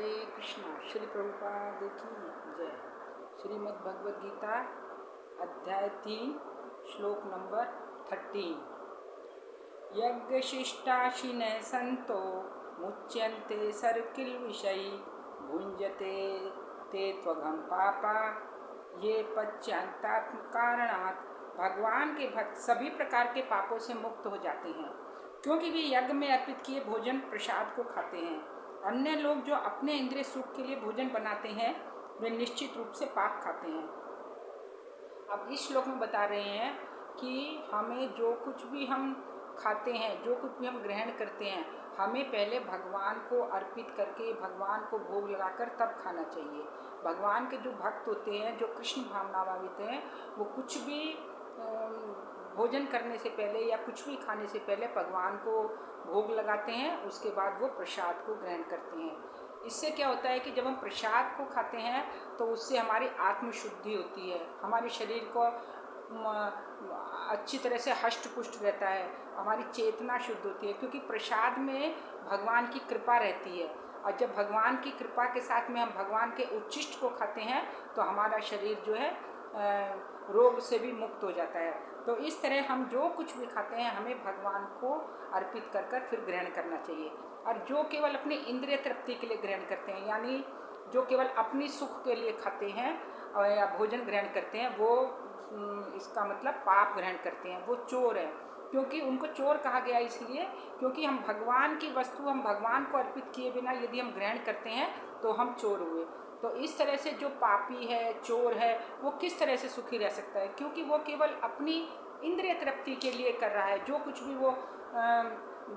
हरे कृष्णा। श्री प्रभुपाद की जय। श्रीमद् भगवद गीता अध्याय 3 श्लोक नंबर 13। यज्ञशिष्टाशिन संतो मुच्यन्ते सर्किल विषयी भुंजते ते त्वघं पापा ये पच्यंतात्म कारणात्। भगवान के भक्त सभी प्रकार के पापों से मुक्त हो जाते हैं क्योंकि वे यज्ञ में अर्पित किए भोजन प्रसाद को खाते हैं। अन्य लोग जो अपने इंद्रिय सुख के लिए भोजन बनाते हैं वे निश्चित रूप से पाप खाते हैं। अब इस श्लोक में बता रहे हैं कि हमें जो कुछ भी हम खाते हैं, जो कुछ भी हम ग्रहण करते हैं, हमें पहले भगवान को अर्पित करके भगवान को भोग लगाकर तब खाना चाहिए। भगवान के जो भक्त होते हैं, जो कृष्ण भावनाभावित हैं, वो कुछ भी भोजन करने से पहले या कुछ भी खाने से पहले भगवान को भोग लगाते हैं, उसके बाद वो प्रसाद को ग्रहण करते हैं। इससे क्या होता है कि जब हम प्रसाद को खाते हैं तो उससे हमारी आत्मशुद्धि होती है, हमारे शरीर को अच्छी तरह से हष्ट पुष्ट रहता है, हमारी चेतना शुद्ध होती है क्योंकि प्रसाद में भगवान की कृपा रहती है। और जब भगवान की कृपा के साथ में हम भगवान के उच्छिष्ट को खाते हैं तो हमारा शरीर जो है रोग से भी मुक्त हो जाता है। तो इस तरह हम जो कुछ भी खाते हैं हमें भगवान को अर्पित कर कर फिर ग्रहण करना चाहिए। और जो केवल अपनी इंद्रिय तृप्ति के लिए ग्रहण करते हैं, यानी जो केवल अपनी सुख के लिए खाते हैं या भोजन ग्रहण करते हैं, वो इसका मतलब पाप ग्रहण करते हैं, वो चोर है। क्योंकि उनको चोर कहा गया इसलिए क्योंकि हम भगवान की वस्तु, हम भगवान को अर्पित किए बिना यदि हम ग्रहण करते हैं तो हम चोर हुए। तो इस तरह से जो पापी है, चोर है, वो किस तरह से सुखी रह सकता है? क्योंकि वो केवल अपनी इंद्रिय तृप्ति के लिए कर रहा है। जो कुछ भी वो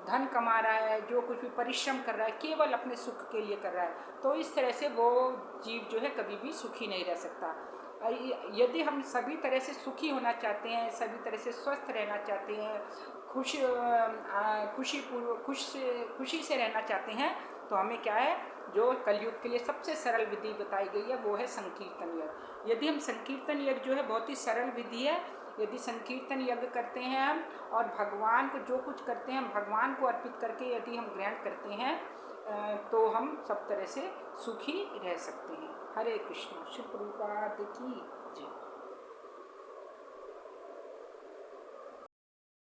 धन कमा रहा है, जो कुछ भी परिश्रम कर रहा है, केवल अपने सुख के लिए कर रहा है। तो इस तरह से वो जीव जो है कभी भी सुखी नहीं रह सकता। यदि हम सभी तरह से सुखी होना चाहते हैं, सभी तरह से स्वस्थ रहना चाहते हैं, खुशी से रहना चाहते हैं, तो हमें क्या है, जो कलयुग के लिए सबसे सरल विधि बताई गई है वो है संकीर्तन यज्ञ। यदि हम संकीर्तन यज्ञ जो है बहुत ही सरल विधि है, यदि संकीर्तन यज्ञ करते हैं हम और भगवान को जो कुछ करते हैं भगवान को अर्पित करके यदि हम ग्रहण करते हैं तो हम सब तरह से सुखी रह सकते हैं। हरे कृष्ण। श्री प्रभुपाद की